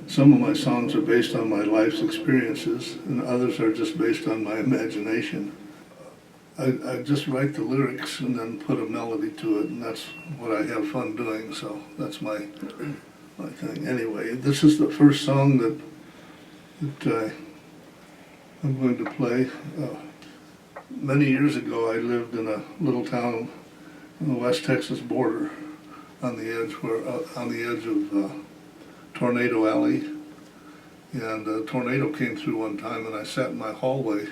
Some of my songs are based on my life's experiences, and others are just based on my imagination. I just write the lyrics and then put a melody to it, and that's what I have fun doing, so that's my thing. Anyway, this is the first song that I'm going to play. Many years ago, I lived in a little town on the West Texas border, on the edge of Tornado Alley, and a tornado came through one time, and I sat in my hallway,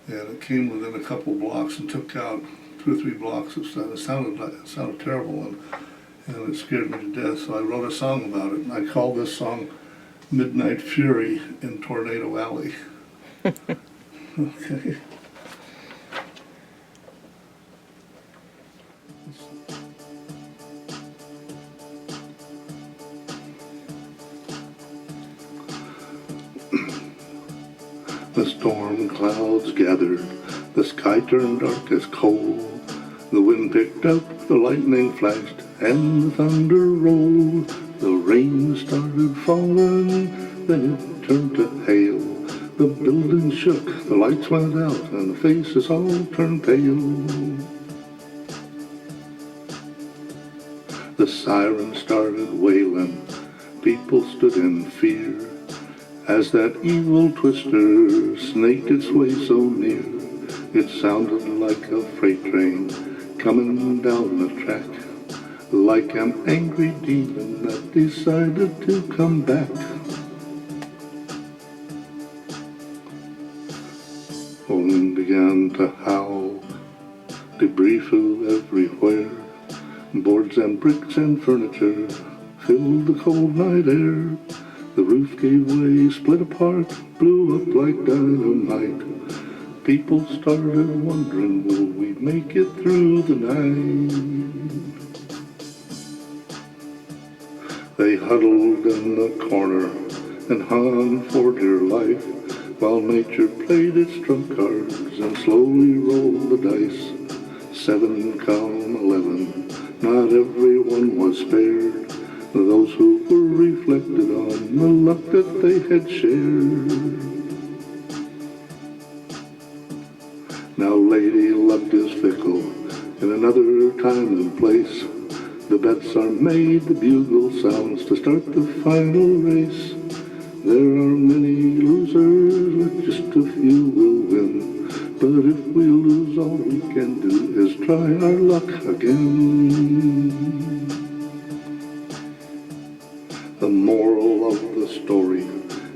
and it came within a couple blocks and took out 2 or 3 blocks of stuff. It sounded terrible, and it scared me to death. So I wrote a song about it, and I called this song "Midnight Fury in Tornado Alley." Okay. The storm clouds gathered, the sky turned dark as coal. The wind picked up, the lightning flashed, and the thunder rolled. The rain started falling, then it turned to hail. The building shook, the lights went out, and the faces all turned pale. The siren started wailing, people stood in fear, as that evil twister snaked its way so near. It sounded like a freight train coming down the track, like an angry demon that decided to come back. The wind began to howl, debris flew everywhere. Boards and bricks and furniture filled the cold night air. The roof gave way, split apart, blew up like dynamite. People started wondering, will we make it through the night? They huddled in the corner and hung for dear life, while nature played its trump cards and slowly rolled the dice. 7 come 11, not everyone was spared. Those who were reflected on the luck that they had shared. Now Lady Luck is fickle in another time and place. The bets are made, the bugle sounds to start the final race. There are many losers, but just a few will win. But if we lose, all we can do is try our luck again. The moral of the story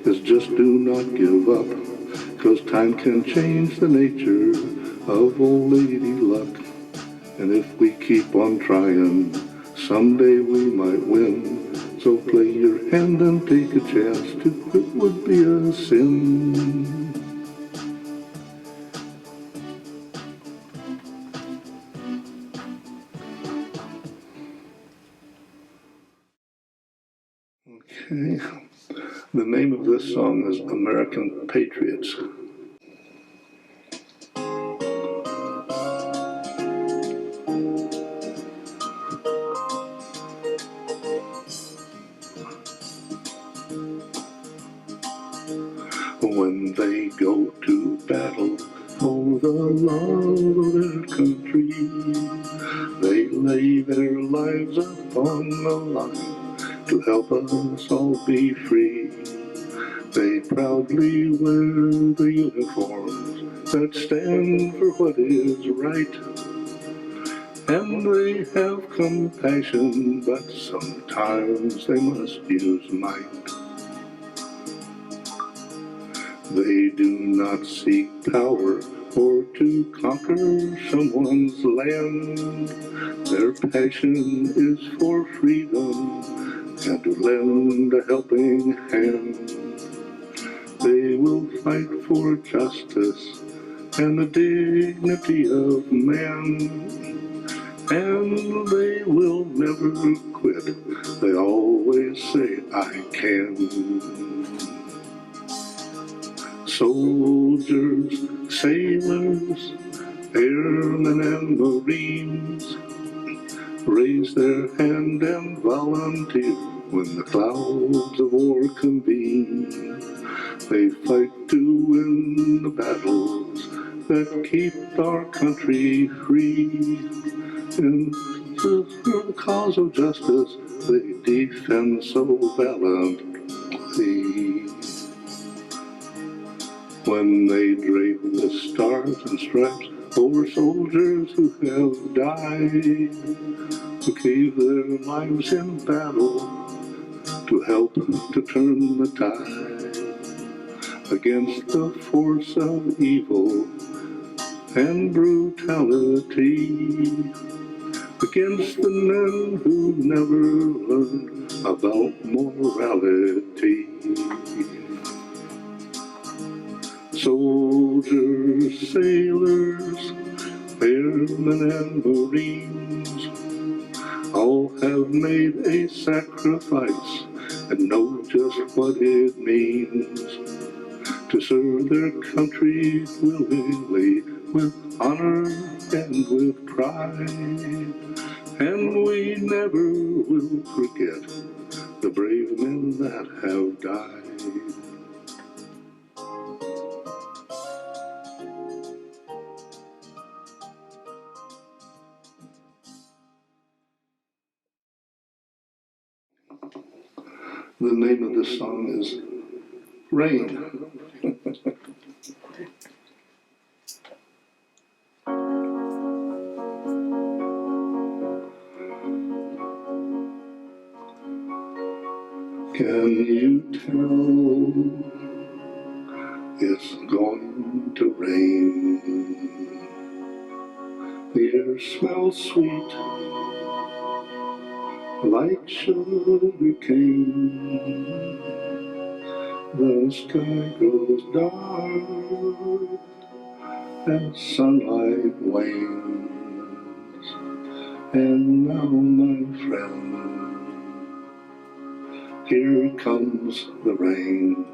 is just do not give up, 'cause time can change the nature of old Lady Luck. And if we keep on trying, someday we might win. So play your hand and take a chance. To quit would be a sin. Okay. The name of this song is American Patriots. When they go to battle for the love of their country, they lay their lives upon the line to help us all be free. They proudly wear the uniforms that stand for what is right, and they have compassion, but sometimes they must use might. They do not seek power or to conquer someone's land. Their passion is for freedom and to lend a helping hand. They will fight for justice and the dignity of man, and they will never quit. They always say, I can. Soldiers, sailors, airmen and marines raise their hand and volunteer When the clouds of war convene, they fight to win the battles that keep our country free. And for the cause of justice, they defend so valiantly. When they drape the stars and stripes over soldiers who have died, who gave their lives in battle to help to turn the tide against the force of evil and brutality, against the men who never learned about morality. Soldiers, sailors, airmen and marines all have made a sacrifice and know just what it means to serve their country willingly, with honor and with pride. And we never will forget the brave men that have died. The name of this song is Rain. Can you tell it's going to rain? The air smells sweet, like sugar cane. The sky grows dark as sunlight wanes. And now, my friend, here comes the rain.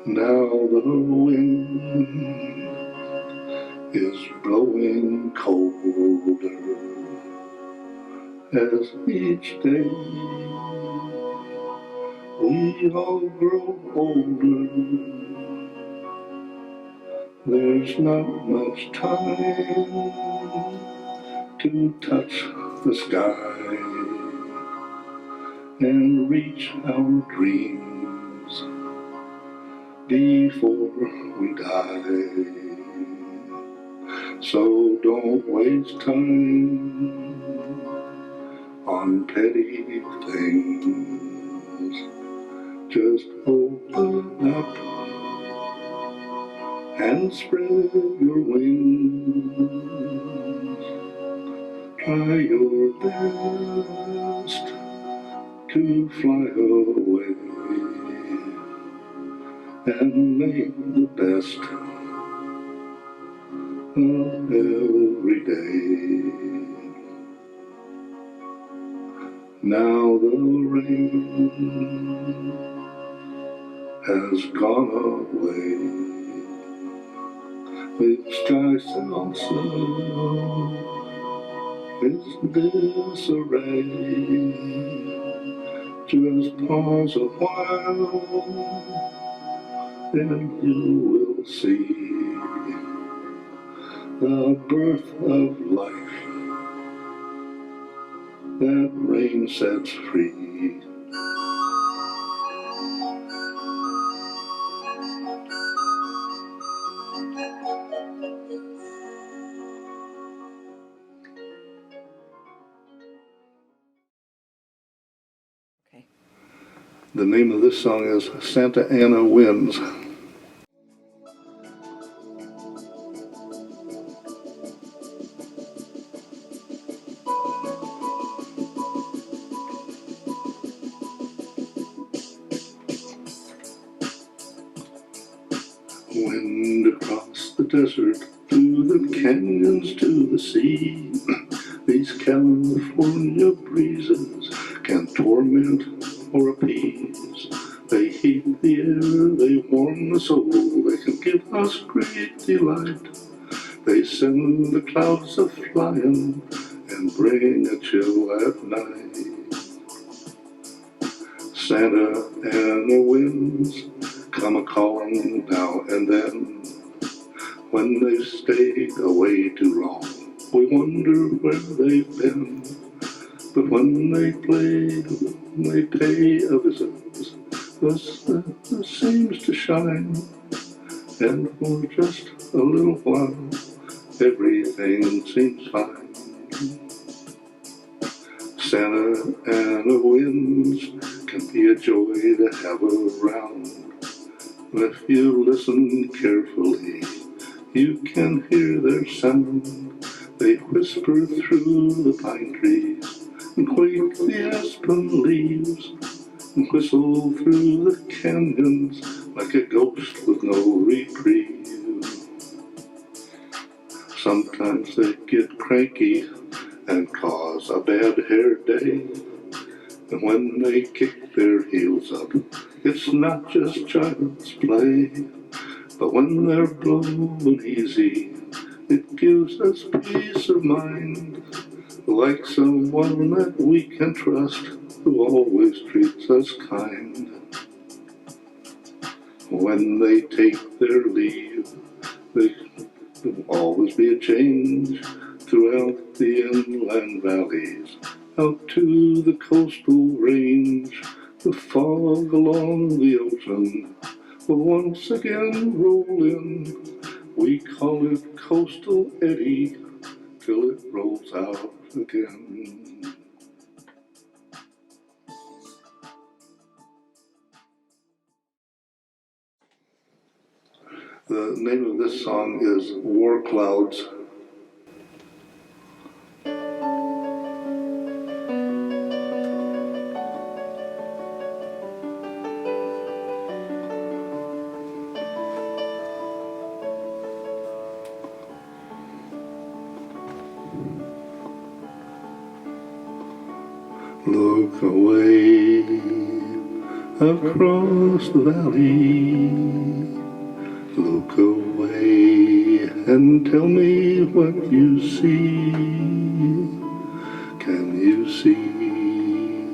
Now the wind is blowing colder as each day we all grow older. There's not much time to touch the sky and reach our dreams before we die. So don't waste time on petty things. Just open up and spread your wings. Try your best to fly away and make the best of every day. Now the rain has gone away. The sky so is disarray. Just pause a while, and you will see the birth of life that rain sets free. The name of this song is Santa Ana Winds. Wind across the desert, through the canyons to the sea. These California breezes can torment or appease. They heat the air, they warm the soul, they can give us great delight. They send the clouds a-flying and bring a chill at night. Santa and the winds come a-calling now and then. When they stay away too long, we wonder where they've been. But when they pay a visit, the seems to shine. And for just a little while, everything seems fine. Santa and the winds can be a joy to have around. If you listen carefully, you can hear their sound. They whisper through the pine trees and quake the aspen leaves and whistle through the canyons like a ghost with no reprieve. Sometimes they get cranky and cause a bad hair day. And when they kick their heels up, it's not just child's play. But when they're blowing easy, it gives us peace of mind. Like someone that we can trust, who always treats us kind. When they take their leave, there will always be a change throughout the inland valleys, out to the coastal range. The fog along the ocean will once again roll in. We call it coastal eddy till it rolls out again. The name of this song is War Clouds. Look away across the valley. Look away and tell me what you see. Can you see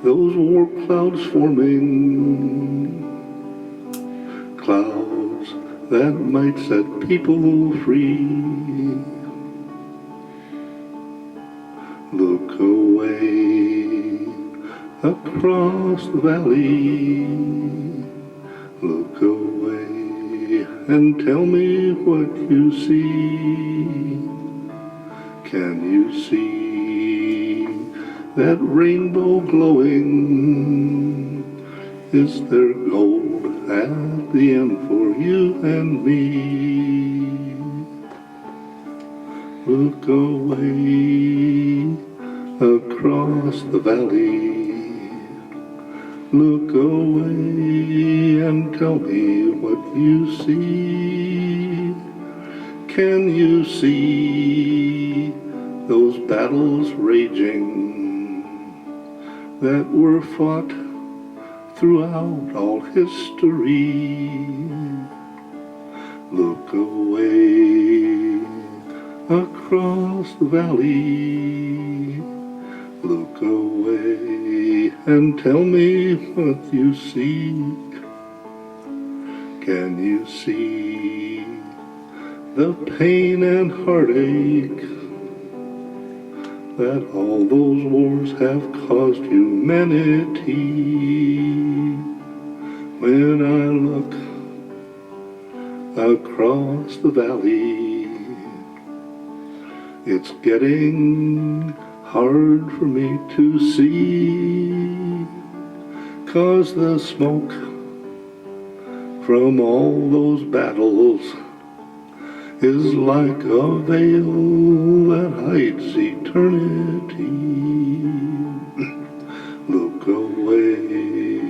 those war clouds forming? Clouds that might set people free. Look away across the valley. Look away and tell me what you see. Can you see that rainbow glowing? Is there gold at the end for you and me? Look away across the valley. Look away and tell me what you see. Can you see those battles raging that were fought throughout all history? Look away across the valley. Look away and tell me what you see. Can you see the pain and heartache that all those wars have caused humanity? When I look across the valley, it's getting hard for me to see, 'cause the smoke from all those battles is like a veil that hides eternity. Look away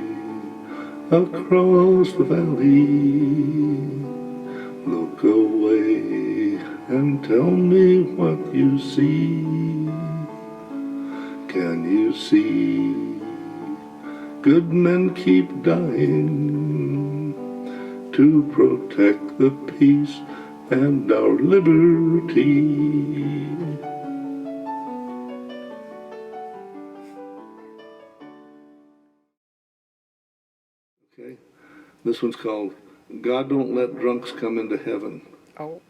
across the valley. Look away and tell me what you see. Can you see good men keep dying to protect the peace and our liberty. Okay, this one's called God Don't Let Drunks Come into Heaven. Oh.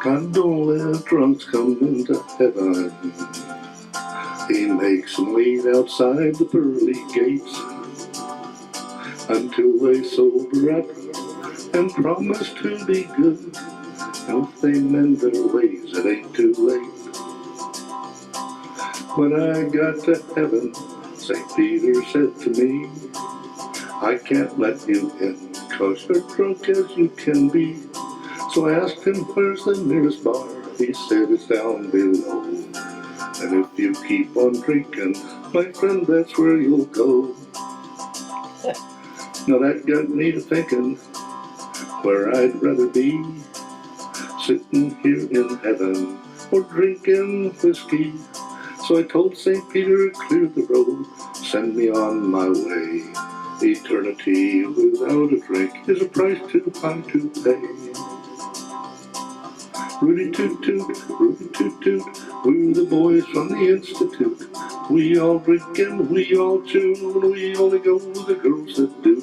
God don't let drunks come into heaven. He makes them wait outside the pearly gates until they sober up and promise to be good. And if they mend their ways, it ain't too late. When I got to heaven, St. Peter said to me, I can't let you in, 'cause you're drunk as you can be. So I asked him, where's the nearest bar? He said, it's down below. And if you keep on drinking, my friend, that's where you'll go. Now that got me to thinking where I'd rather be, sitting here in heaven or drinking whiskey. So I told St. Peter, clear the road, send me on my way. Eternity without a drink is a price too high to pay. Rudy toot toot, Rudy toot toot, we're the boys from the Institute. We all drink and we all chew, and we only go with the girls that do.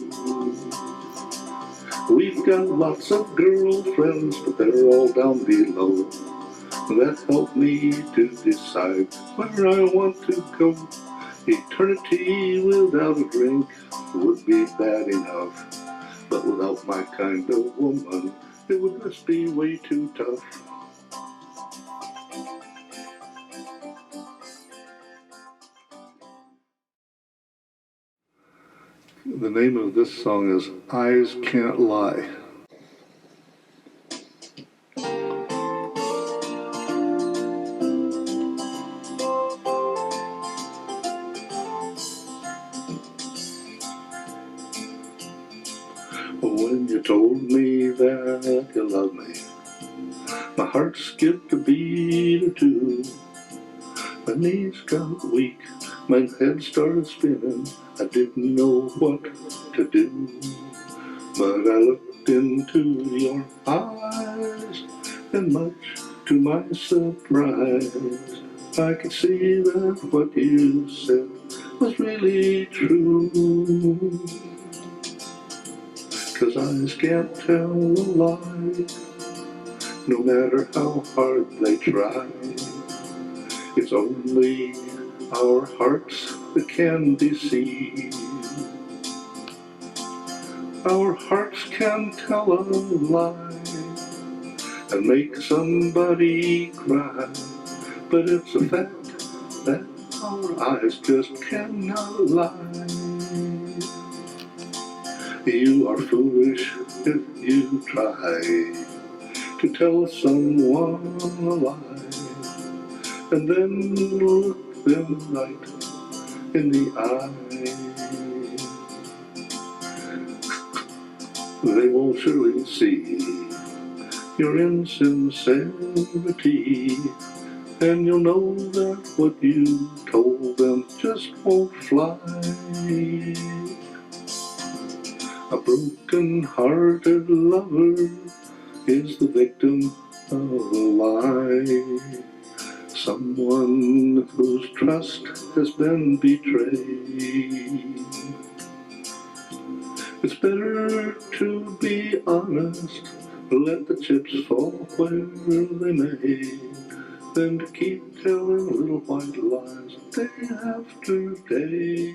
We've got lots of girlfriends, but they're all down below. That helped me to decide where I want to go. Eternity without a drink would be bad enough, but without my kind of woman, it would just be way too tough. The name of this song is Eyes Can't Lie. When you told me that you loved me, my heart skipped a beat or two. My knees got weak, my head started spinning. I didn't know what to do. But I looked into your eyes, and much to my surprise, I could see that what you said was really true. 'Cause eyes can't tell a lie, no matter how hard they try. It's only our hearts that can deceive. Our hearts can tell a lie and make somebody cry, but it's a fact that our eyes just cannot lie. You are foolish if you try to tell someone a lie and then look them right in the eye. They will surely see your insincerity, and you'll know that what you told them just won't fly. A broken-hearted lover is the victim of a lie. Someone whose trust has been betrayed. It's better to be honest, let the chips fall where they may, than to keep telling little white lies day after day.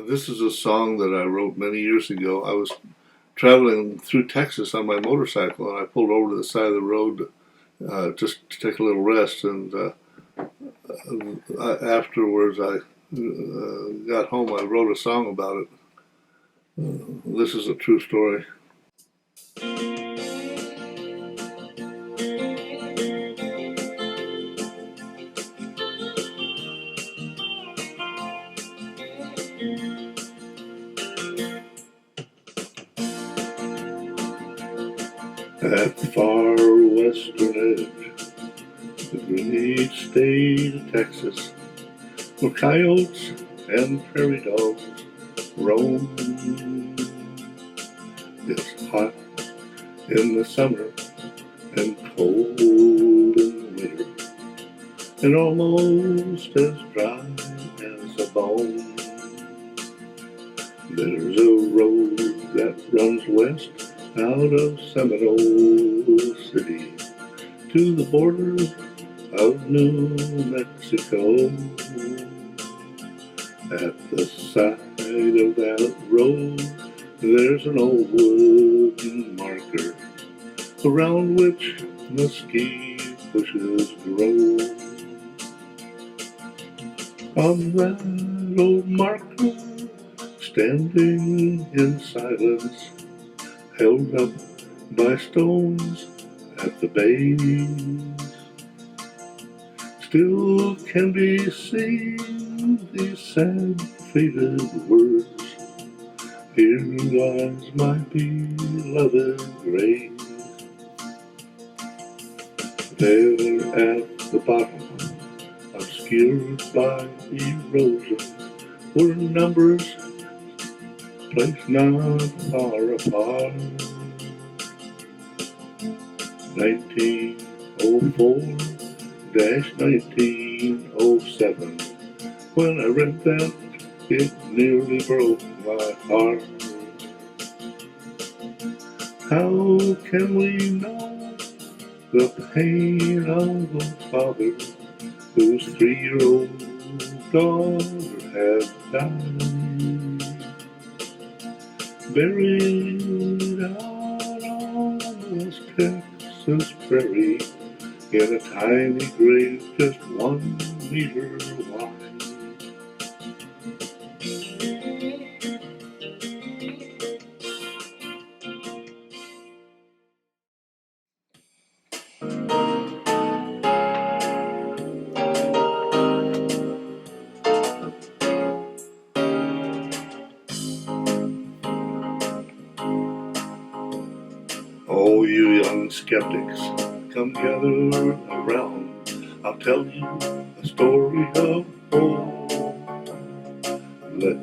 This is a song that I wrote many years ago. I was traveling through Texas on my motorcycle, and I pulled over to the side of the road just to take a little rest. And afterwards, I got home. I wrote a song about it. This is a true story. At the far western edge, the great state of Texas, where coyotes and prairie dogs roam. It's hot in the summer and cold in the winter, and almost as dry as a bone. There's a road that runs west out of Seminole City to the border of New Mexico. At the side of that road, there's an old wooden marker around which mesquite bushes grow. On that old marker, standing in silence, held up by stones at the base, still can be seen these sad, faded words. Here lies my beloved grave. There at the bottom, obscured by erosion, were numbers placed not far apart. 1904-1907. When I read that, it nearly broke my heart. How can we know the pain of a father whose 3-year-old daughter had died? Buried out on the West Texas prairie in a tiny grave just 1 meter wide. Oh, you young skeptics, come gather around. I'll tell you a story of hope. Let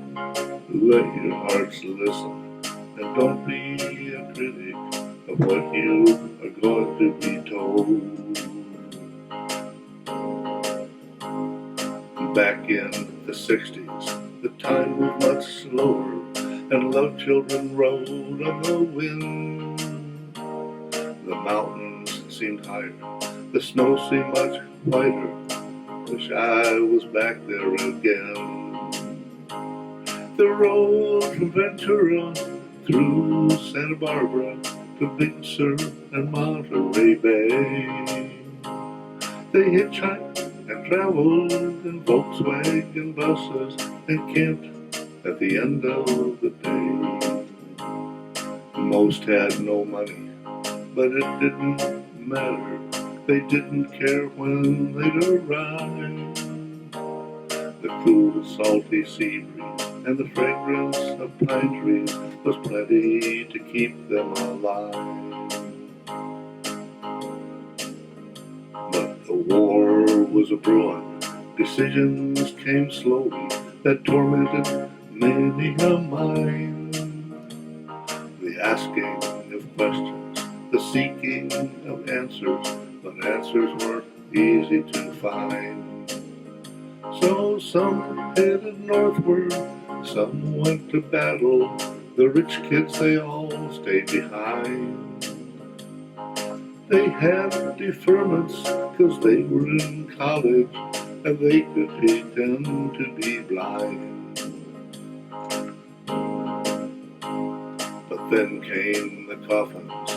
your hearts listen, and don't be a critic of what you are going to be told. Back in the 60s, the time was much slower, and love children rode on the wind. The mountains seemed higher, the snow seemed much whiter. Wish I was back there again. The road from Ventura through Santa Barbara to Big Sur and Monterey Bay. They hitchhiked and traveled in Volkswagen buses and camped at the end of the day. Most had no money, but it didn't matter. They didn't care when they'd arrive. The cool, salty sea breeze and the fragrance of pine trees was plenty to keep them alive. But the war was a-brewing. Decisions came slowly that tormented many a mind. The asking of questions, the seeking of answers, but answers weren't easy to find. So some headed northward, some went to battle. The rich kids, they all stayed behind. They had deferments 'cause they were in college, and they could pretend to be blind. But then came the coffins,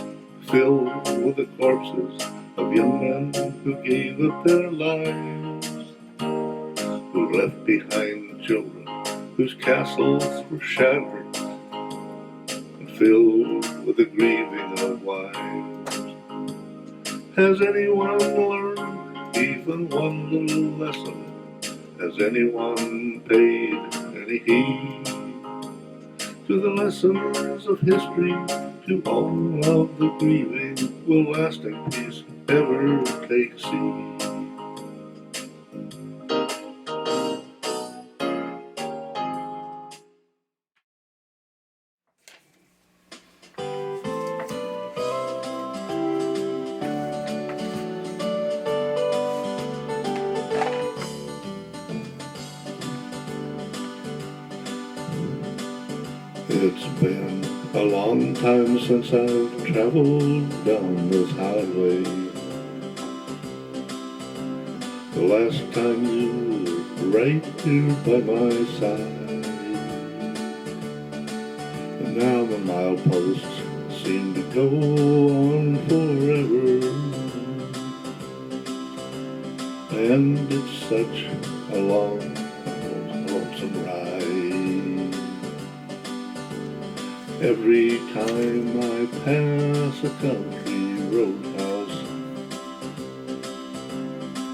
filled with the corpses of young men who gave up their lives, who left behind children whose castles were shattered and filled with the grieving of wives. Has anyone learned even one little lesson? Has anyone paid any heed to the lessons of history, to all of the grieving, will lasting peace ever take seed. It's been a long time since I've traveled down this highway. The last time you were right here by my side. And now the mileposts seem to go on forever. And it's such a long, lonesome ride. Every time I pass a country roadhouse,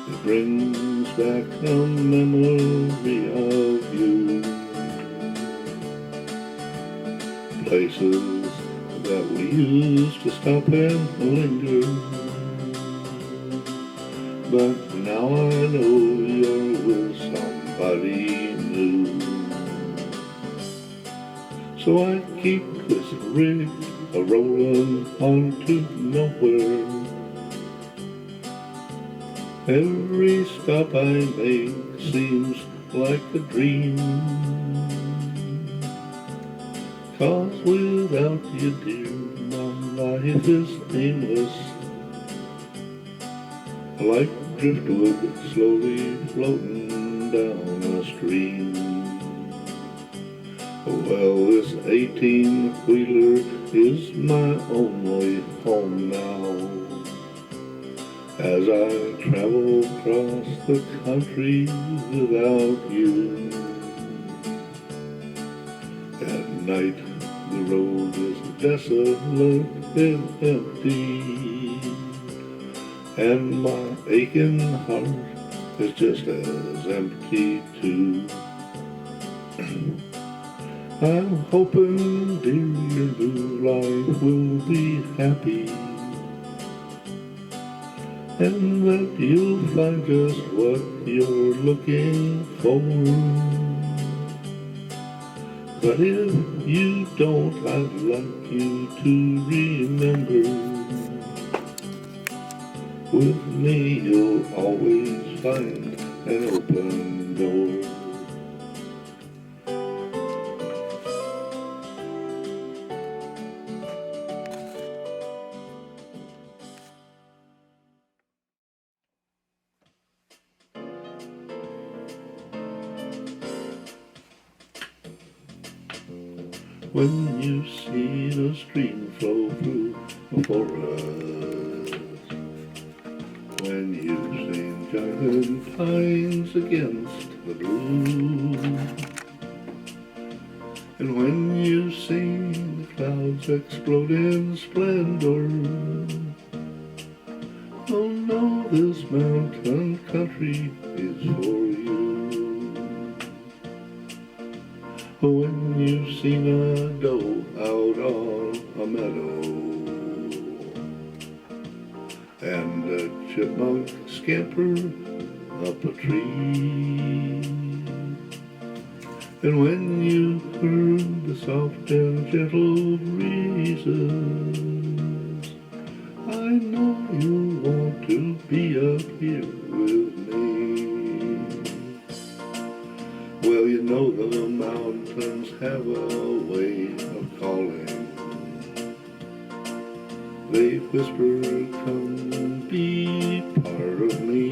it brings back a memory of you. Places that we used to stop and linger, but now I know you're with somebody new. So I keep this rig a-rollin' on to nowhere. Every stop I make seems like a dream, 'cause without you, dear, my life is aimless, like driftwood slowly floating down a stream. Well, this 18-wheeler is my only home now, as I travel across the country without you. At night the road is desolate and empty, and my aching heart is just as empty too. I'm hoping, dear, your new life will be happy, and that you'll find just what you're looking for. But if you don't, I'd like you to remember, with me you'll always find an open door. When you see the stream flow through a forest, when you've seen giant pines against the blue, and when you've seen the clouds explode in splendor, oh no, this mountain country is for you. When you've seen a doe out on a meadow, and a chipmunk scamper up a tree, and when you heard the soft and gentle breezes, I know you want to be up here with me. Well, you know the mountains have a way of calling. They whisper, come be part of me.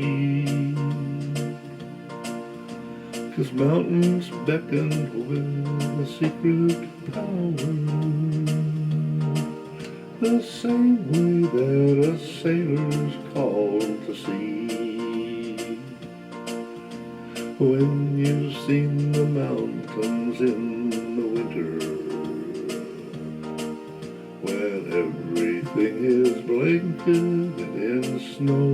'Cause mountains beckon with a secret power, the same way that a sailor's called to sea. When you've seen the mountains in the winter, when everything is blanketed in snow,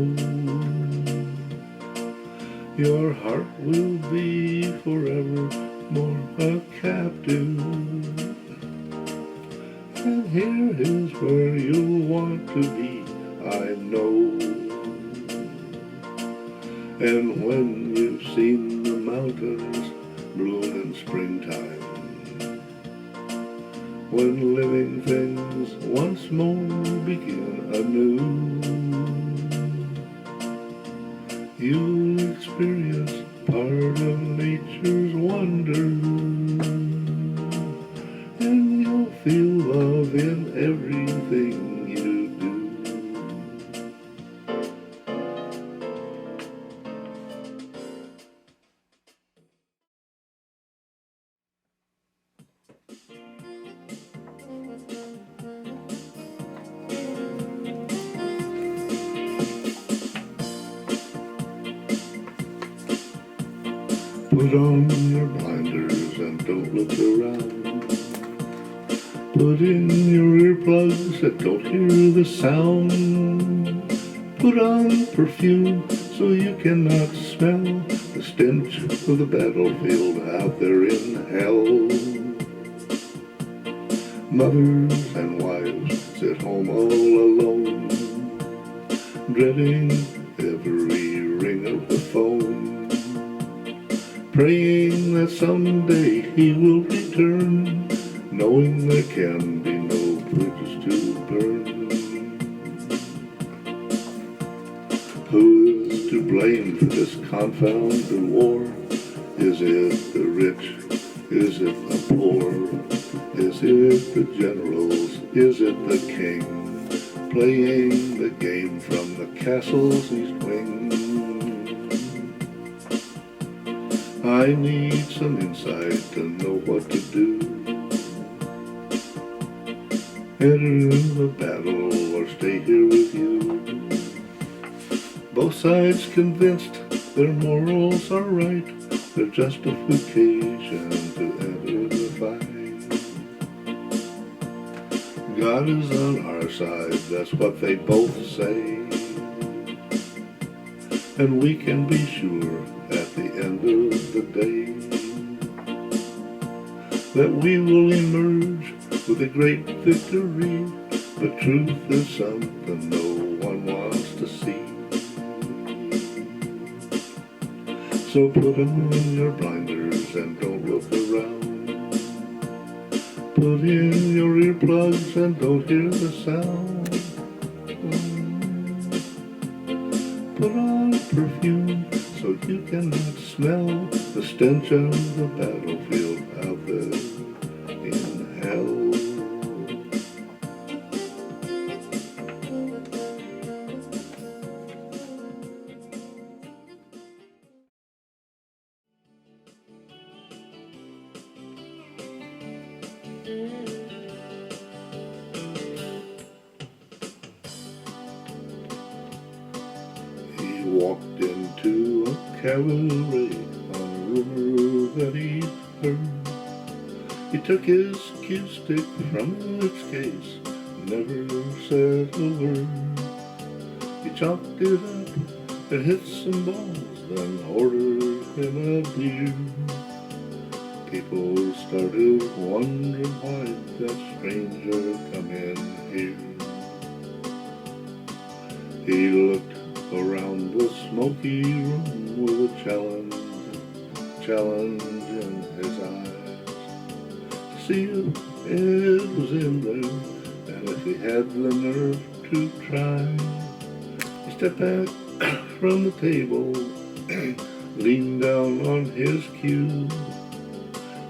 your heart will be forever more a captive springtime, when living things once more begin anew. You'll experience part of nature's wonder, and you'll feel love in everything you do. Put on your blinders and don't look around. Put in your earplugs and don't hear the sound. Put on perfume so you cannot smell the stench of the battlefield out there in hell. Mothers and wives sit home all alone, dreading every ring of the phone, praying that someday he will return, knowing there can be no bridges to burn. Who is to blame for this confounded war? Is it the rich? Is it the poor? Is it the generals? Is it the king? Playing the game from the castle's east wing. I need some insight to know what to do. Enter the battle or stay here with you. Both sides convinced their morals are right, their justification to enter the fight. God is on our side, that's what they both say. And we can be sure at the end of the day that we will emerge with a great victory. But truth is something no one wants to see. So put on your blinders and don't look around. Put in your earplugs and don't hear the sound. Put on perfume so you cannot smell the stench of the battlefield out there in hell. He walked into a cabaret on a rumor that he'd heard. He took his cue stick from its case, never said a word. He chalked it up and hit some balls, then ordered him a beer. People started wondering why that stranger come in here. He looked around the smoky room with a challenge in his eyes, to see if it was in there, and if he had the nerve to try. He stepped back from the table, leaned down on his cue,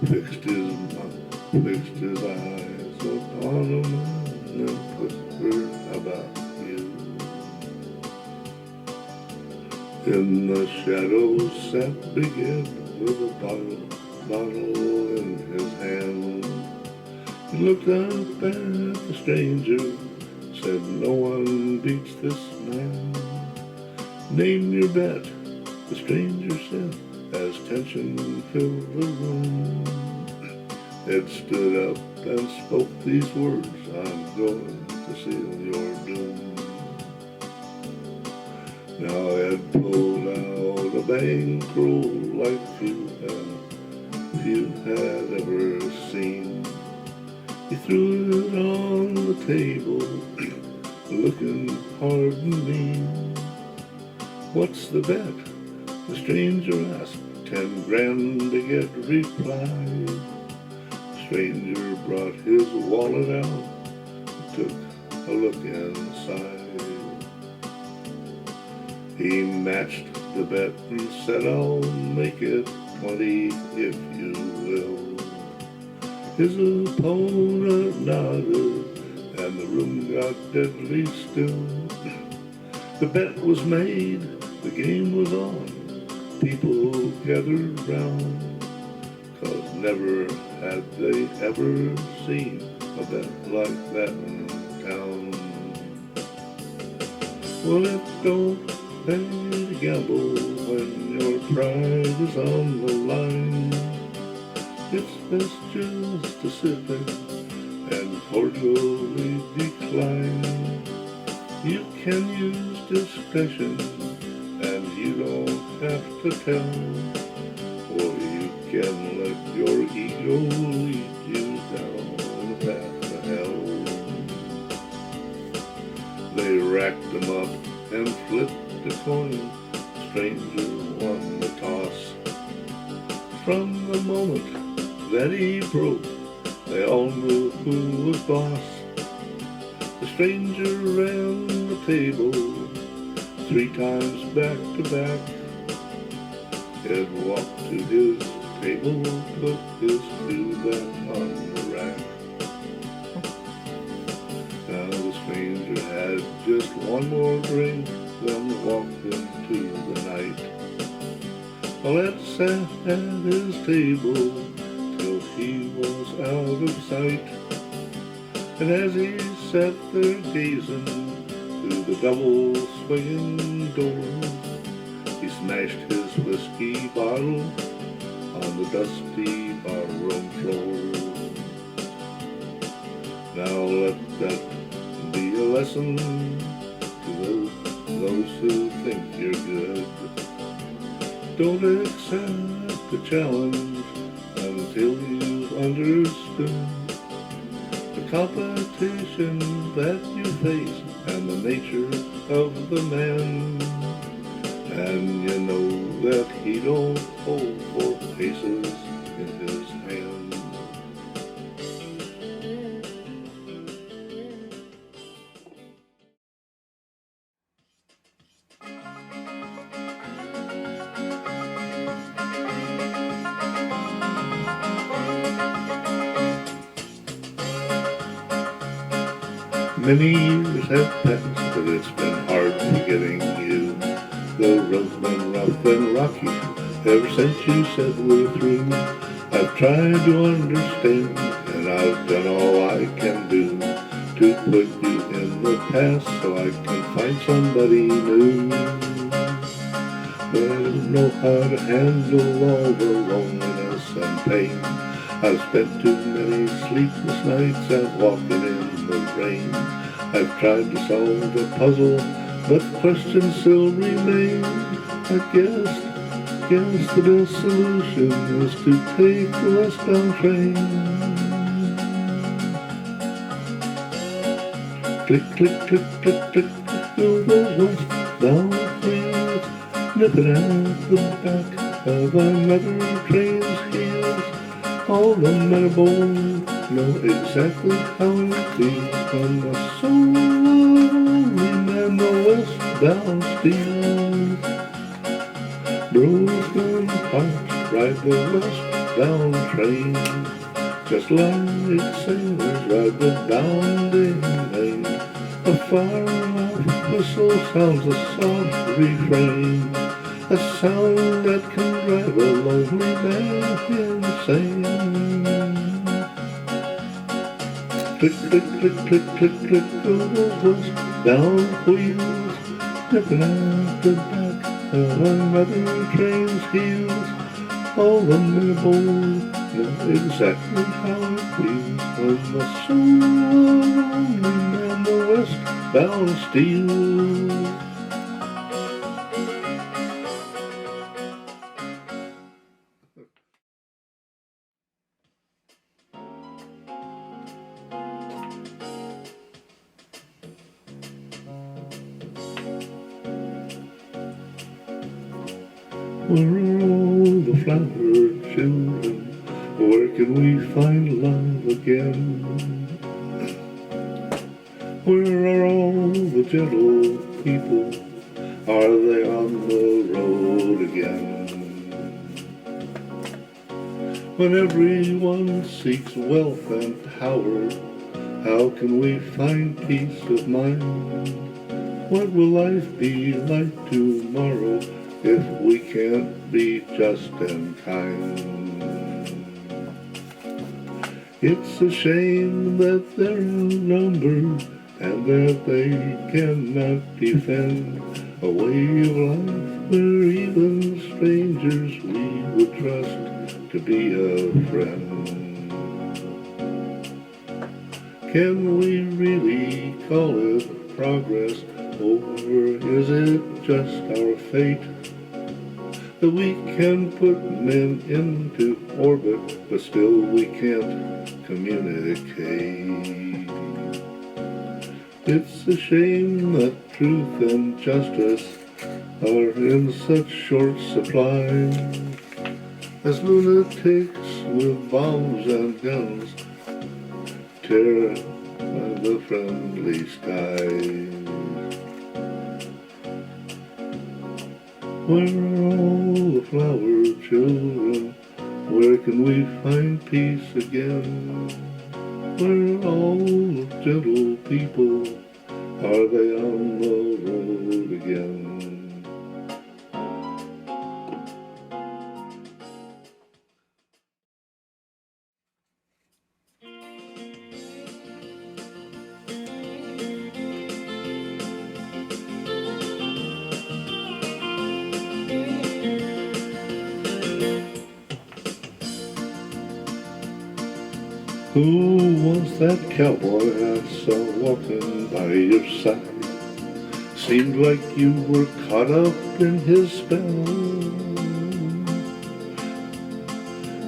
fixed his eyes upon a man and whispered about you. In the shadows sat Big Ed with a bottle in his hand. He looked up at the stranger, said, "No one beats this man." "Name your bet," the stranger said, as tension filled the room. Ed stood up and spoke these words, "I'm going to seal your doom." Now Ed pulled out a bankroll like few had ever seen. He threw it on the table, looking hard and mean. "What's the bet?" the stranger asked, 10 grand to get reply. Stranger brought his wallet out, took a look inside. He matched the bet and said, I'll make it 20 if you will. His opponent nodded and the room got deadly still. The bet was made, the game was on, people gathered round, 'cause never had they ever seen a bet like that in town. Well, it don't pay to gamble when your pride is on the line. It's best just to sit there and cordially decline. You can use discretion and you don't have to tell, or you can let your ego lead you down the path to hell. They racked them up and flipped the coin. Stranger won the toss. From the moment that he broke, they all knew who was boss. The stranger ran the table 3 times back to back. Ed walked to his table, put his cue back on the rack. Now the stranger had just one more drink, then walked into the night. Well, Ed sat at his table till he was out of sight. And as he sat there gazing through the double swinging door, he smashed his whiskey bottle on the dusty barroom floor. Now let that be a lesson to those who think you're good. Don't accept the challenge until you've understood the competition that you face and the nature of the man. And you know that he don't hold 4 paces in his hand. Many years have passed, but it's been hard forgetting you. The road's been rough and rocky ever since you said we're through. I've tried to understand, and I've done all I can do to put you in the past so I can find somebody new. But I don't know how to handle all the loneliness and pain. I've spent too many sleepless nights out walking in the rain. I've tried to solve the puzzle, but questions still remain. I guess the best solution is to take the westbound train. Click, click, click, click, click, through those westbound wheels, nipping at the back of another train's heels. All the men aboard know exactly how it feels when the lonely man the westbound steals. Broken hearts ride the westbound train, just like sailors ride the bounding main. A far-off whistle sounds a soft refrain, a sound that can drive a lonely man insane. Click, click, click, click, click, click, go those westbound wheels, nipping at the back of another train's heels. All the men aboard know exactly how it feels when the lonely man the westbound steals. Where all the flower children, where can we find love again? Where are all the gentle people? Are they on the road again? When everyone seeks wealth and power, how can we find peace of mind? What will life be like tomorrow if we can't be just and kind? It's a shame that they're outnumbered and that they cannot defend a way of life where even strangers we would trust to be a friend. Can we really call it progress, or is it just our fate that we can put men into orbit but still we can't communicate? It's a shame that truth and justice are in such short supply, as lunatics with bombs and guns tear the friendly skies. Where are all the flower children? Where can we find peace again? Where are all the gentle people? Are they on the road again? Who was that cowboy I saw walking by your side? Seemed like you were caught up in his spell.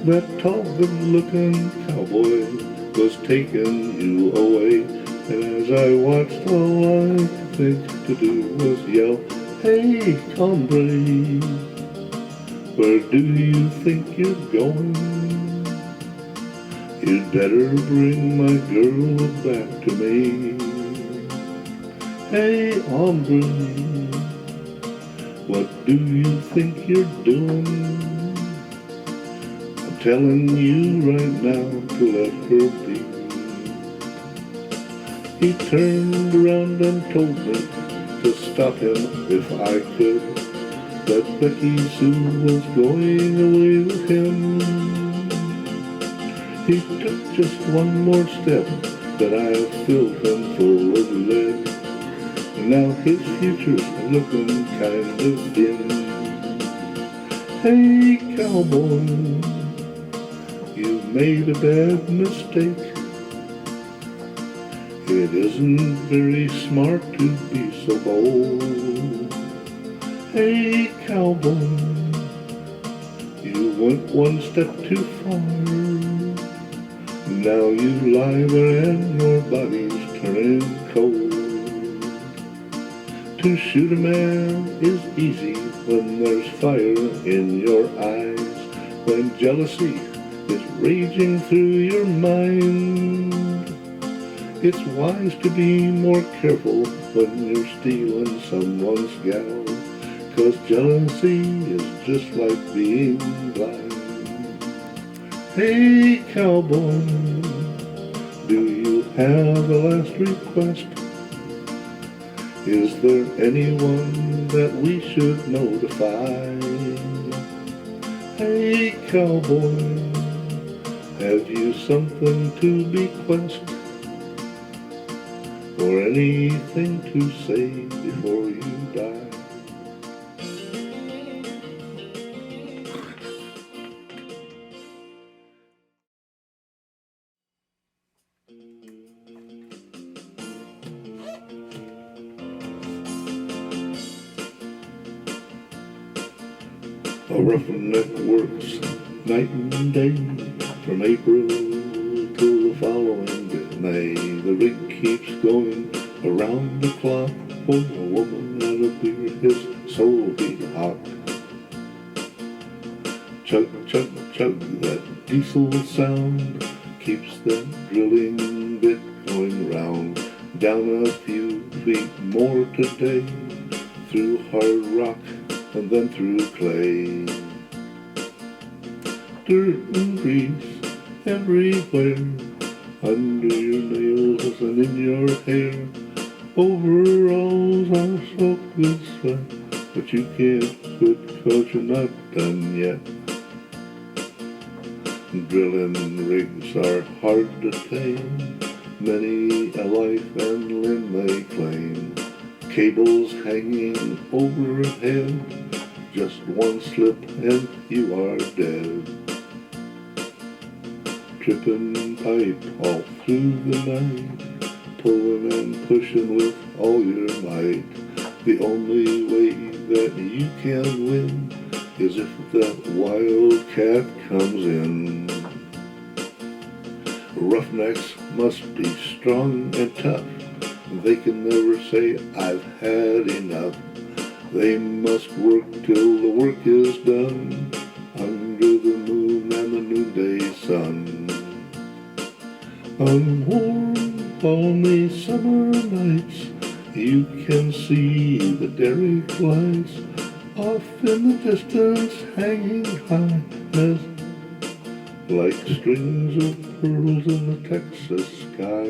That tall, good-looking cowboy was taking you away, and as I watched, all I could think to do was yell, "Hey, hombre, where do you think you're going? You'd better bring my girl back to me. Hey, hombre, what do you think you're doing? I'm telling you right now to let her be." He turned around and told me to stop him if I could, that Becky Sue was going away with him. He took just one more step, but I filled him full of lead. Now his future's looking kind of dim. Hey, cowboy, you made a bad mistake. It isn't very smart to be so bold. Hey, cowboy, you went one step too far. Now you lie there and your body's turning cold. To shoot a man is easy when there's fire in your eyes, when jealousy is raging through your mind. It's wise to be more careful when you're stealing someone's gal, 'cause jealousy is just like being blind. Hey, cowboy, do you have a last request? Is there anyone that we should notify? Hey, cowboy, have you something to bequest, or anything to say before you die? A roughneck works night and day, from April till the following May. The rig keeps going around the clock for a woman and a beer, his soul be hot. Chug, chug, chug, that diesel sound keeps that drilling bit going round. Down a few feet more today, through hard rock and then through clay. Dirt and grease everywhere, under your nails and in your hair. Overalls are soaked with sweat, but you can't quit 'cause you're not done yet. Drilling rigs are hard to tame, many a life and limb they claim. Cables hanging overhead, just one slip and you are dead. Tripping pipe all through the night, pulling and pushing with all your might. The only way that you can win is if the wildcat comes in. Roughnecks must be strong and tough. They can never say, I've had enough. They must work till the work is done, under the moon and the noonday sun. On warm, balmy summer nights, you can see the derrick lights off in the distance, hanging high as like strings of pearls in the Texas sky.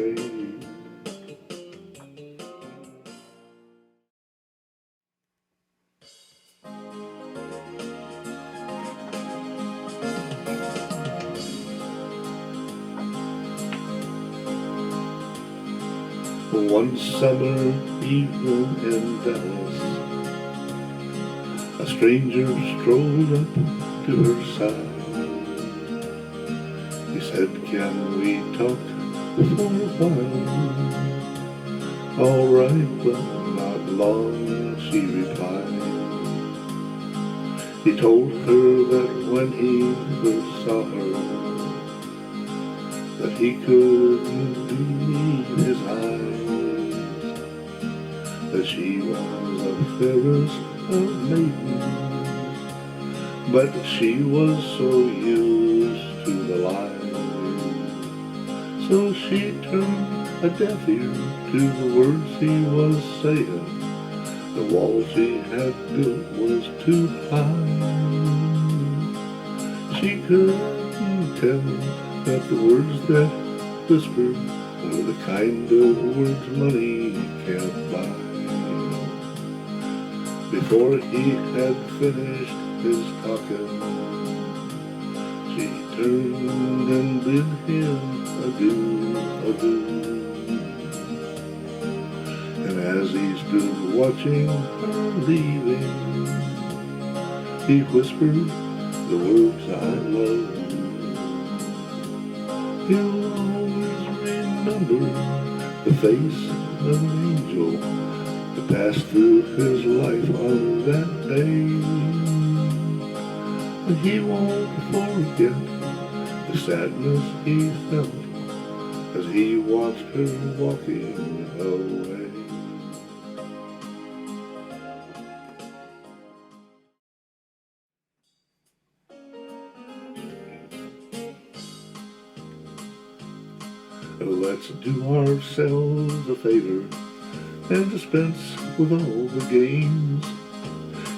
One summer evening in Dallas, a stranger strolled up to her side. He said, can we talk for a while? All right, but not long, she replied. He told her that when he first saw her, that he couldn't believe his eyes, that she was the fairest of maidens, but she was so used to the lies. So she turned a deaf ear to the words he was saying. The wall she had built was too high. She couldn't tell that the words that whispered were the kind of words money can't buy. Before he had finished his talking, she turned and bid him adieu, adieu. And as he stood watching her leaving, he whispered the words, I love you. He'll always remember the face of an angel that passed through his life on that day. And he won't forget the sadness he felt as he watched her walking away. Let's do ourselves a favor and dispense with all the games.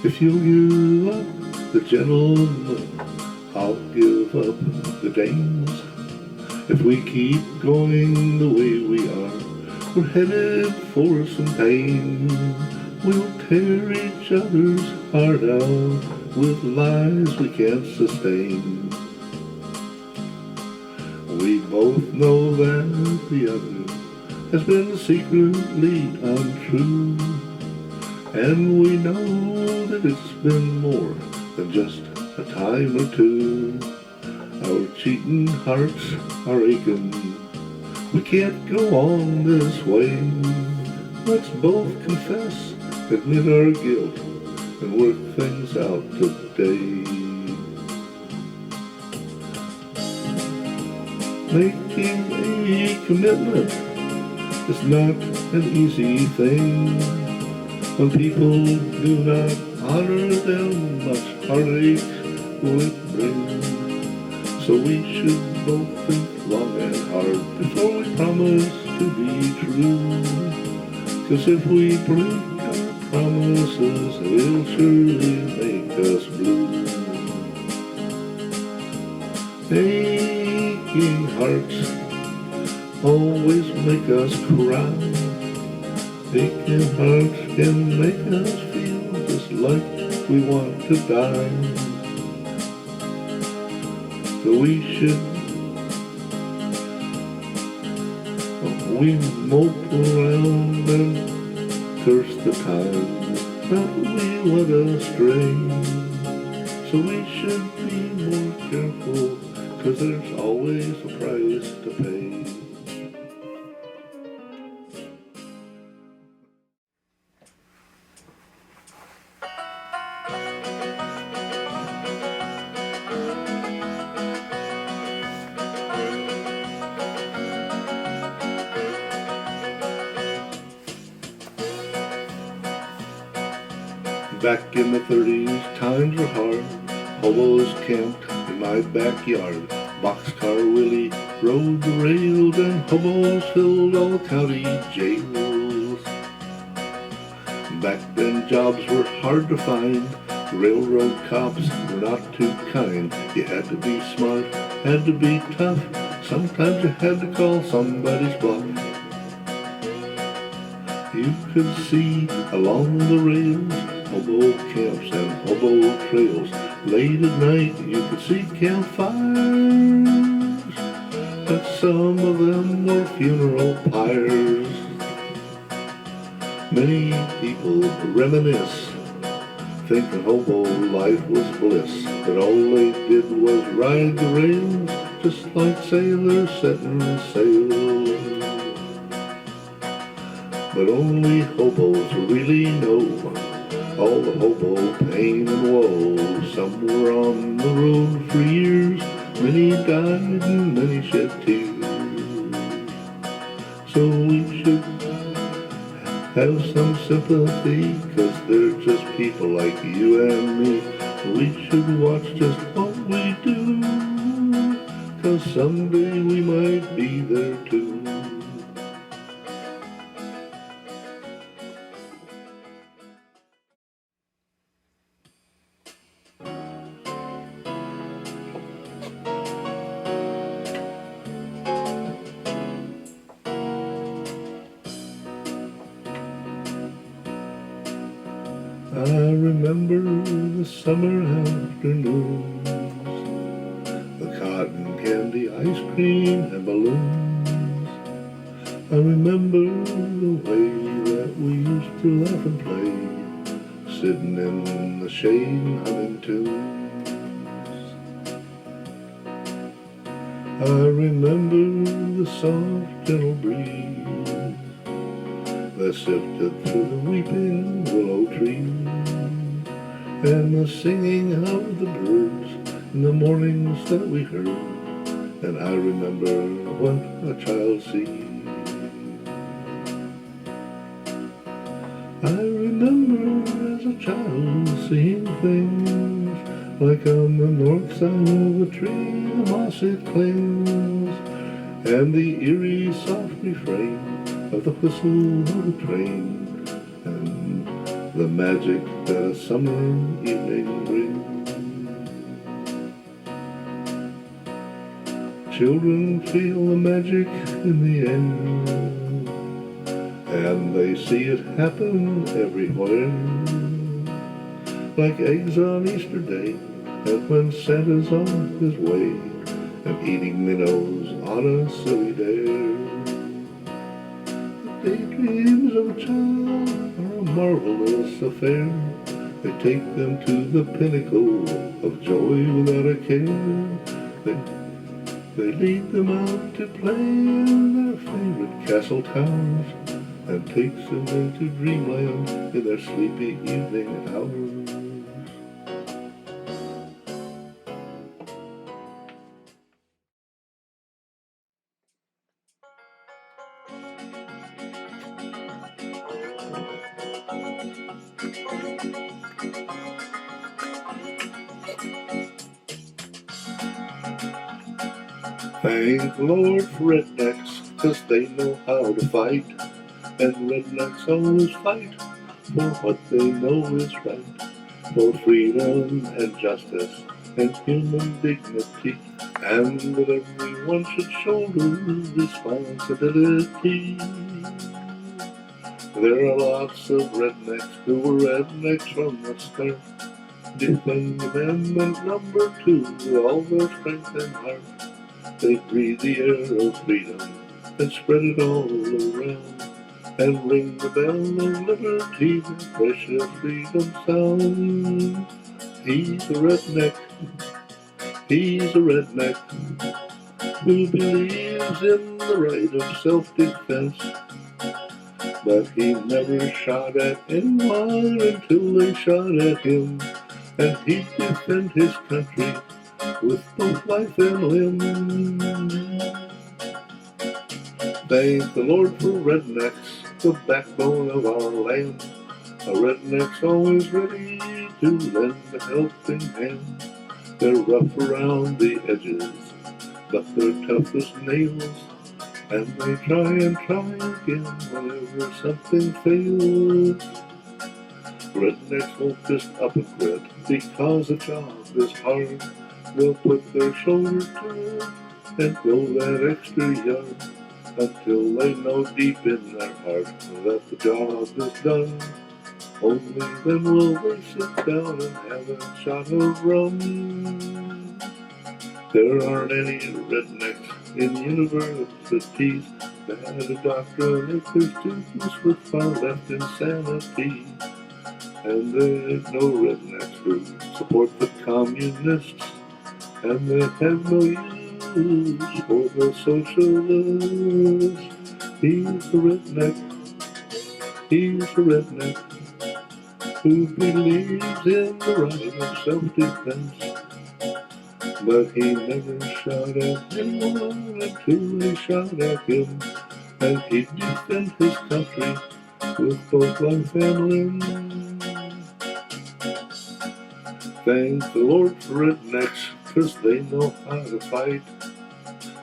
If you'll give up the gentlemen, I'll give up the dames. If we keep going the way we are, we're headed for some pain. We'll tear each other's heart out with lies we can't sustain. We both know that the other has been secretly untrue, and we know that it's been more than just a time or two. Our cheating hearts are aching, we can't go on this way. Let's both confess, admit our guilt, and work things out today. Making a commitment is not an easy thing. When people do not honor them, much heartache will bread. So we should both think long and hard before we promise to be true. 'Cause if we break our promises, it'll surely make us blue. Aching hearts always make us cry. Aching hearts can make us feel just like we want to die. So we mope around and curse the time that we went astray. So we should be more careful, 'cause there's always a price to pay. Back in the 30s, times were hard. Hobos camped in my backyard. Boxcar Willie rode the rails, and hobos filled all county jails. Back then jobs were hard to find. Railroad cops were not too kind. You had to be smart, had to be tough. Sometimes you had to call somebody's bluff. You could see along the rails hobo camps and hobo trails. Late at night you could see campfires, but some of them were funeral pyres. Many people reminisce, thinking hobo life was bliss, but all they did was ride the rails, just like sailors setting sail. But only hobos really know all the hobo pain and woe. Some were on the road for years, many died and many shed tears. So we should have some sympathy, 'cause they're just people like you and me. We should watch just what we do, 'cause someday we might be there too. I remember the summer afternoons, the cotton candy, ice cream, and balloons. I remember the way that we used to laugh and play, sitting in the shade and humming tunes. I remember the soft, gentle breeze that sifted through the weeping willow trees, and the singing of the birds in the mornings that we heard. And I remember what a child sees. I remember as a child seeing things like on the north side of a tree, the moss it clings, and the eerie soft refrain of the whistle of the train, and the magic that a summer evening brings. Children feel the magic in the air, and they see it happen everywhere, like eggs on Easter Day, and when Santa's on his way, and eating minnows on a silly dare. Daydreams of a child are a marvelous affair. They take them to the pinnacle of joy without a care. They lead them out to play in their favorite castle towers, and takes them into dreamland in their sleepy evening hours. Thank the Lord for rednecks, 'cause they know how to fight. And rednecks always fight for what they know is right. For freedom and justice and human dignity. And that everyone should shoulder responsibility. There are lots of rednecks who were rednecks from the start. Defending Amendment number 2 with all their strength and heart. They breathe the air of freedom and spread it all around. And ring the bell of liberty, the precious freedom sound. He's a redneck, he's a redneck, who believes in the right of self-defense. But he never shot at anyone until they shot at him. And he'd defend his country with both life and limb. Thank the Lord for rednecks, the backbone of our land. A redneck's always ready to lend a helping hand. They're rough around the edges, but they're tough as nails. And they try and try again whenever something fails. Rednecks won't just up and quit because the job is hard. They'll put their shoulder to it and go that extra yard until they know deep in their heart that the job is done. Only then will they sit down and have a shot of rum. There aren't any rednecks in universities that had a doctorate if their students with far left insanity. And there ain't no rednecks who support the communists, and they have no use for the socialists. He's a redneck, he's a redneck, who believes in the right of self-defense. But he never shot at anyone until they shot at him, and he'd defend his country with both life and limb. Thank the Lord for rednecks, 'cause they know how to fight.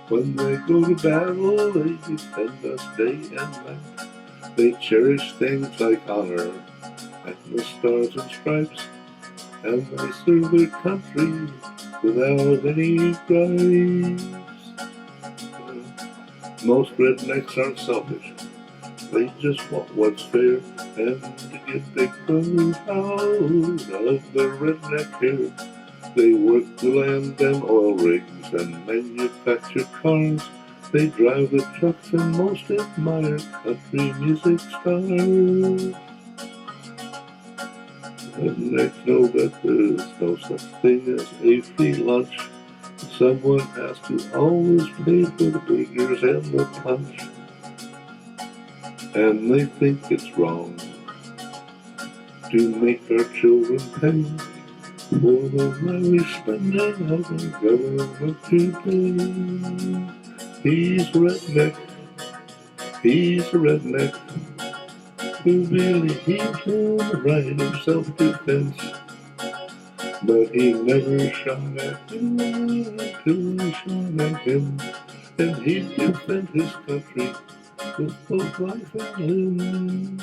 When they go to battle, they defend us day and night. They cherish things like honor and the stars and stripes, and they serve their country without any gripes. Most rednecks aren't selfish. They just want what's fair, and to get big money out of their redneck hair. They work the land and oil rigs and manufacture cars. They drive the trucks and most admire country music stars. Rednecks know that there's no such thing as a free lunch. Someone has to always pay for the burgers and the punch. And they think it's wrong to make our children pay for the lavish spending of our government today. He's a redneck, he's a redneck, who believes in the right of self-defense. But he never shot at anyone until they shot at him, and he'd defend his country with both life and limb.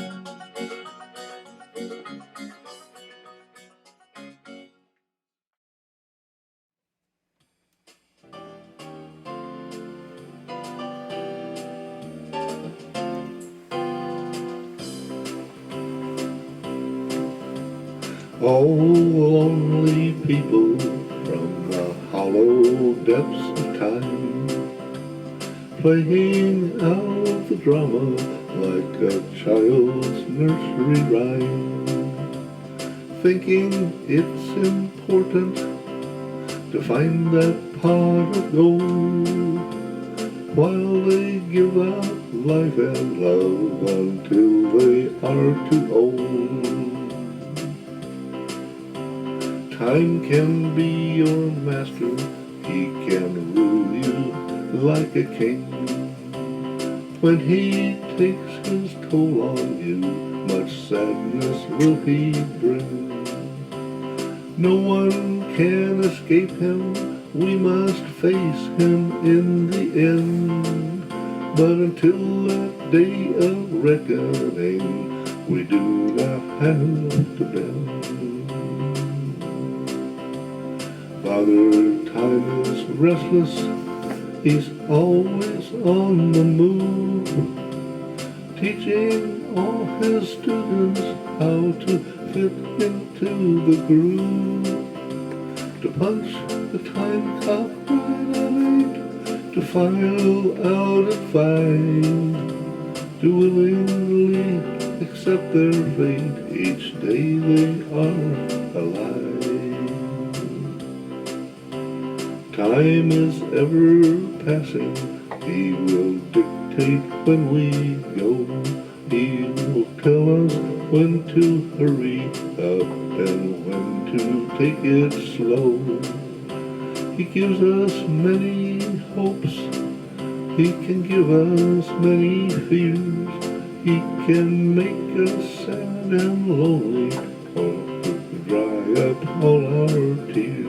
Oh, lonely people from the hollow depths of time, playing out the drama like a child's nursery rhyme, thinking it's important to find that pot of gold, while they give out life and love until they are too old. Time can be your master, he can rule you like a king. When he takes his toll on you, much sadness will he bring. No one can escape him we must face him in the end. But until that day of reckoning, we do not have to bend. Father Time is restless, he's always on the move, teaching all his students how to fit into the groove, to punch the time clock right at 8, to file out at 5, to willingly accept their fate each day they are alive. Time is ever passing, he will dictate when we go. He will tell us when to hurry up and when to take it slow. He gives us many hopes, he can give us many fears. He can make us sad and lonely, or dry up all our tears.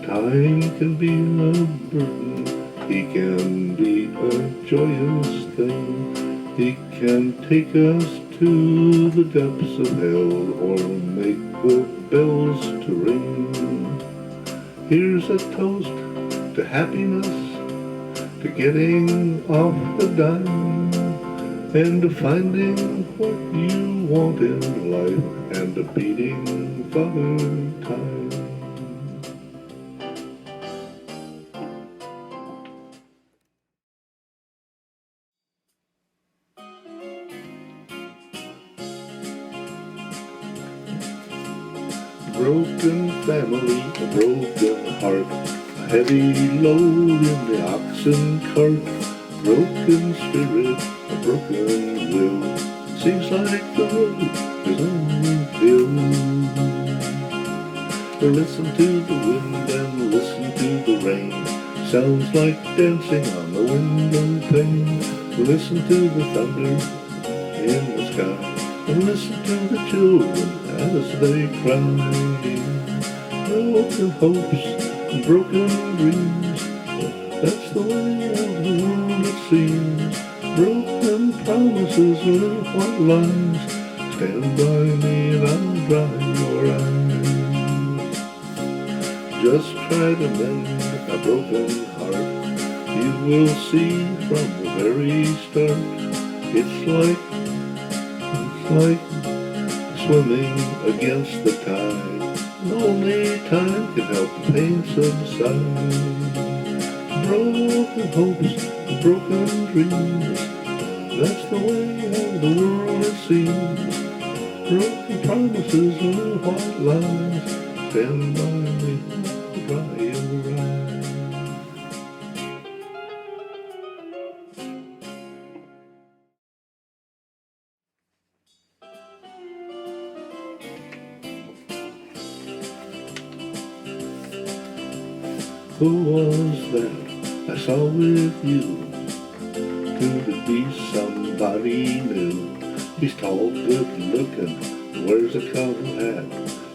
Time can be a burden, he can be a joyous thing. He can take us to the depths of hell, or make the bells to ring. Here's a toast to happiness, to getting off the dime, and to finding what you want in life, and to beating Father Time. Broken family, a broken heart, a heavy load in the oxen cart, broken spirit, a broken will. Seems like the road is uphill. Listen to the wind and listen to the rain, sounds like dancing on the window pane. Listen to the thunder in the sky, and listen to the children as they cry. Broken hopes and broken dreams, that's the way of the world it seems. Broken promises and little white lines, stand by me and I'll dry your eyes. Just try to mend a broken heart, you will see from the very start. It's like swimming against the tide. Only time can help the pain subside. Broken hopes, broken dreams, that's the way of the world it seems. Broken promises and little white lies, stand by me, I'll dry your eyes. Who was that I saw with you? Could it be somebody new? He's tall, good looking, wears a cowboy hat.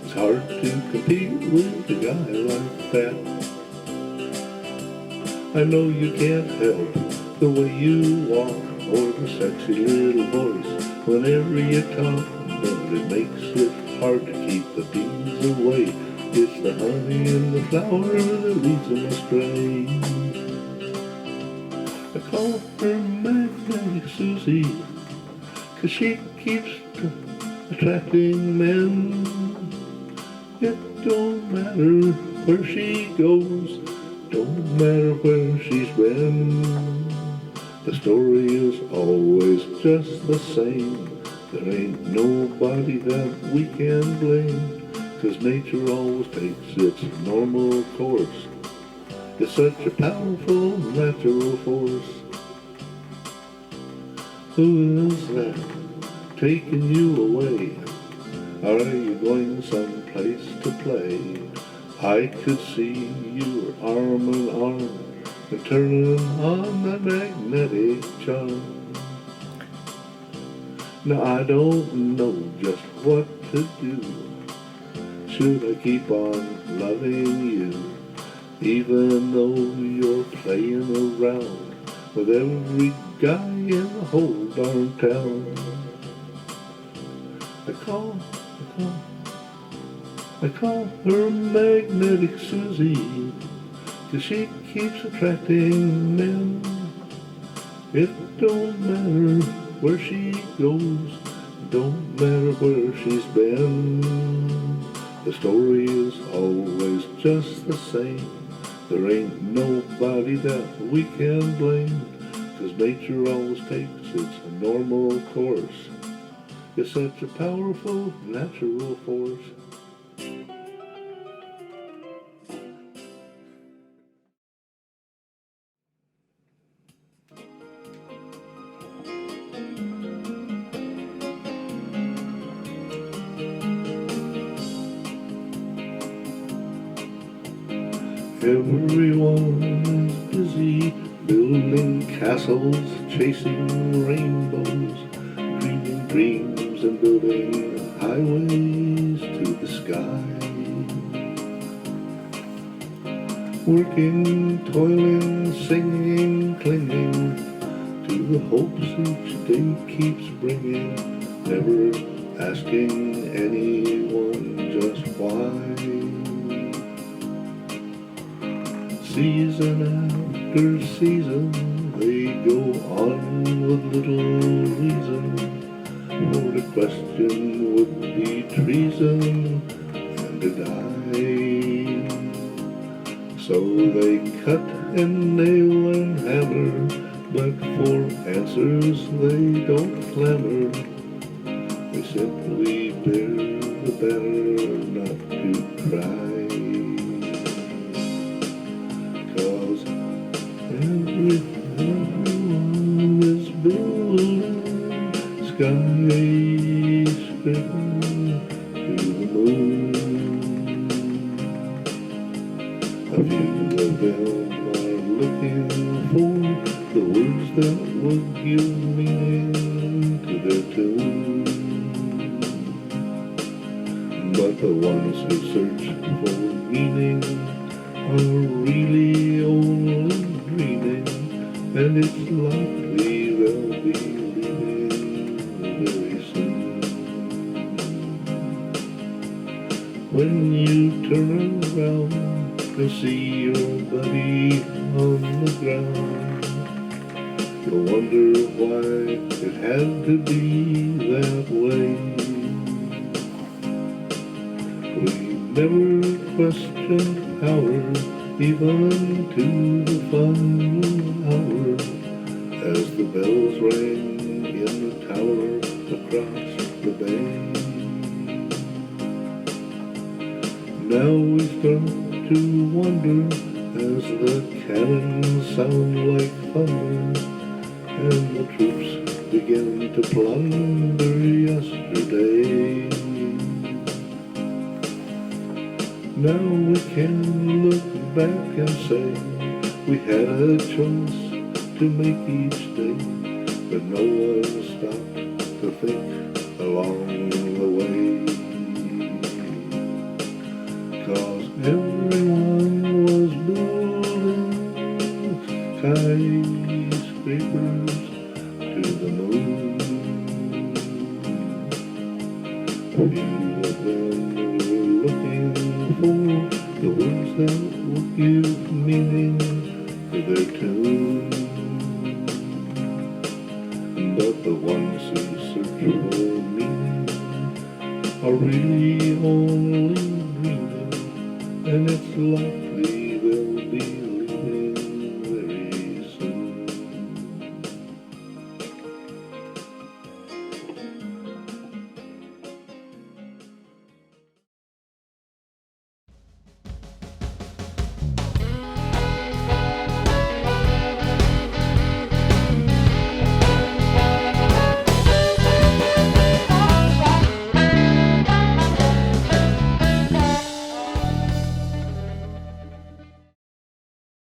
It's hard to compete with a guy like that. I know you can't help the way you walk, or the sexy little voice whenever you talk, but it makes it hard to keep the bees away. It's the honey in the flower that leads them astray. I call her Magnetic Susie, 'cause she keeps attracting men. It don't matter where she goes, don't matter where she's been. The story is always just the same, there ain't nobody that we can blame. 'Cause nature always takes its normal course. It's such a powerful natural force. Who is that taking you away? Are you going someplace to play? I could see you were arm in arm and turning on that magnetic charm. Now I don't know just what to do. should I keep on loving you, even though you're playing around with every guy in the whole darn town? I call her Magnetic Susie, 'cause she keeps attracting men. It don't matter where she goes, don't matter where she's been. The story is always just the same. There ain't nobody that we can blame, 'cause nature always takes its normal course. It's such a powerful natural force. Everyone is busy building castles, chasing rainbows, dreaming dreams and building highways to the sky. Working, toiling, singing, clinging to the hopes each day keeps bringing, never asking anyone just why. Season after season, they go on with little reason, for the question would be treason and to die. So they cut and nail and hammer, but for answers they don't clamor. They simply bear the better not to cry. Everyone is building skyscrapers to the moon. A few of them are looking for the words that would give meaning to their tune. But the ones who search for meaning are really only dreaming, and it's likely they'll be leaving very soon. When you turn around and see your buddy on the ground, you'll wonder why it had to be that way. We never questioned power, even to the final hour, as the bells rang in the tower across the bay. Now we start to wonder as the cannons sound like thunder, and the troops begin to plunder yesterday. Now we can look back and say we had a choice to make each day, but no one stopped to think along the way. 'Cause everyone was building skyscrapers to the moon. A few of them were looking for the words that would give meaning to their tune. But the ones who search for meaning are really only dreaming, and it's like